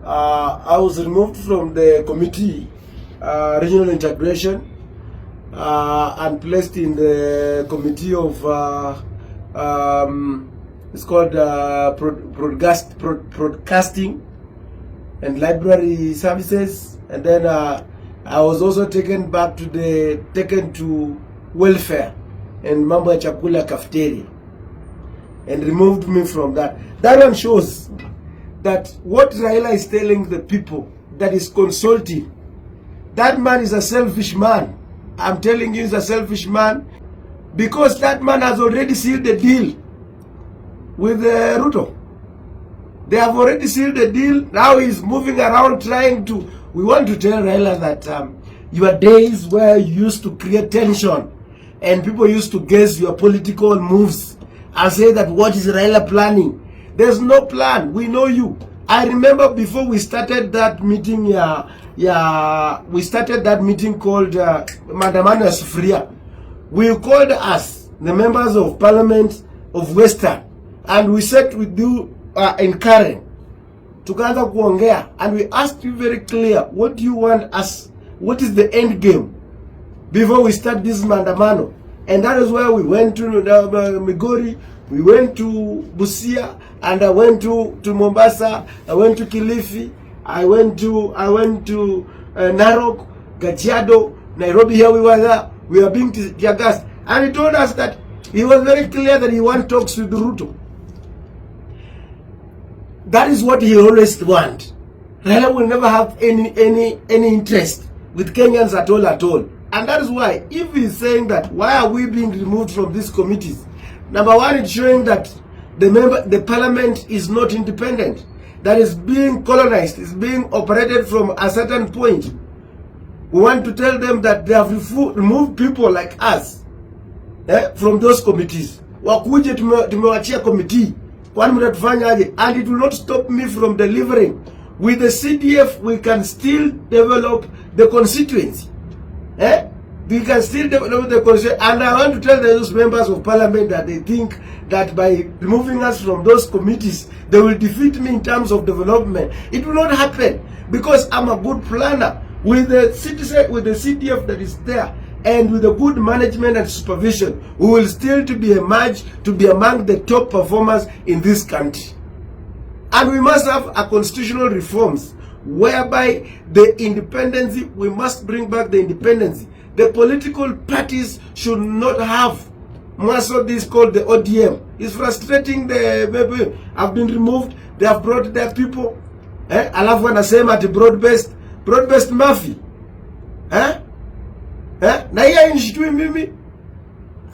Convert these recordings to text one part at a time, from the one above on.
I was removed from the committee, regional integration, and placed in the committee of it's called broadcasting and library services, and then I was also taken to welfare and mambo ya chakula cafeteria, and removed me from that. That one shows that what Raila is telling the people, that is consulting, that man is a selfish man. I'm telling you, he's a selfish man, because that man has already sealed the deal with Ruto. They have already sealed the deal. Now he's moving around trying to... We want to tell Raila that your days where you used to create tension and people used to guess your political moves and say that what is Raila planning? There's no plan. We know you. I remember before we started that meeting, we started that meeting called Maandamano ya Sufuria. We called us, the members of parliament of Western, and we sat with you in Karen, tukaanza kuongea, and we asked you very clear, what do you want us, what is the end game before we start this Maandamano? And that is where we went to Migori, we went to Busia, and I went to Mombasa, I went to Kilifi, I went to Narok, Kajiado, Nairobi. Here we were there, we were being tear gassed, and he told us that he was very clear that he wants talks with Ruto. That is what he always want. Raila will never have any interest with Kenyans at all. And that is why, if he's saying that, why are we being removed from these committees? Number one, it's showing that the parliament is not independent. That is being colonized, is being operated from a certain point. We want to tell them that they have removed people like us from those committees. Wakuje tumewachia committee. And it will not stop me from delivering. With the CDF, we can still develop the constituency. We can still develop the constituency. And I want to tell those members of parliament that they think that by removing us from those committees, they will defeat me in terms of development. It will not happen, because I'm a good planner. With the CDF that is there, and with the good management and supervision, we will still be among the top performers in this country. And we must have a constitutional reforms whereby the independency, we must bring back the independency. The political parties should not have most of this called the ODM. It's frustrating. The have been removed. They have brought their people. Alafu wanasema ati broad-based mafia. Na hiya inishitui mimi,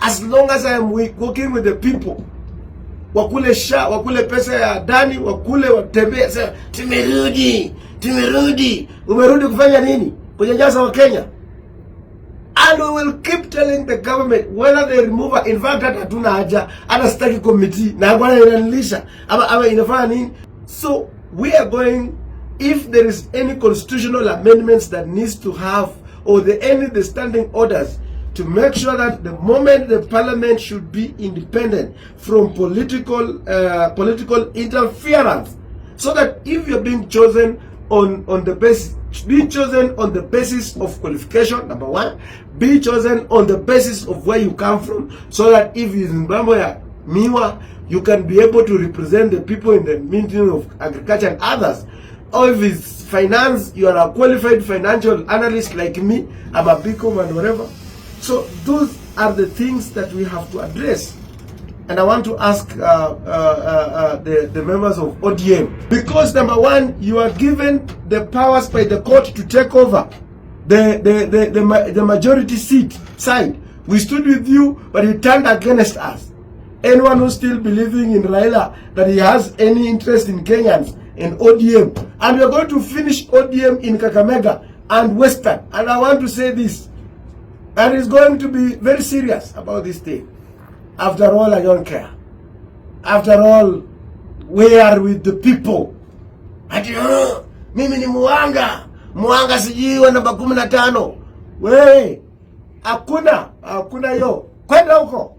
as long as I am working with the people. Wakule pesa ya dani, wakule watembea, sema tumerudi. Umerudi kufanya nini? Kunyanyasa wa Kenya. And we will keep telling the government whether they remove her. In fact, that hatuna haja, hata sitaki committee na bwana inanilisha ama inafanya nini. So we are going, if there is any constitutional amendments that needs to have, or the standing orders, to make sure that the moment the parliament should be independent from political interference, so that if you're being chosen on the basis, be chosen on the basis of qualification, number one, be chosen on the basis of where you come from, so that if it's in Bamboya, Miwa, you can be able to represent the people in the Ministry of Agriculture and others. Or if it's finance, you are a qualified financial analyst like me, I'm a BCom and whatever. So those are the things that we have to address. And I want to ask the members of ODM, because number one, you are given the powers by the court to take over the majority side. We stood with you, but you turned against us. Anyone who's still believing in Raila that he has any interest in Kenyans and ODM, and we are going to finish ODM in Kakamega and Western. And I want to say this, and it's going to be very serious about this thing. After all, I don't care. After all, we are with the people. Ati mimi ni muanga sijui wa namba 15. We, hakuna yo. Kwenda huko.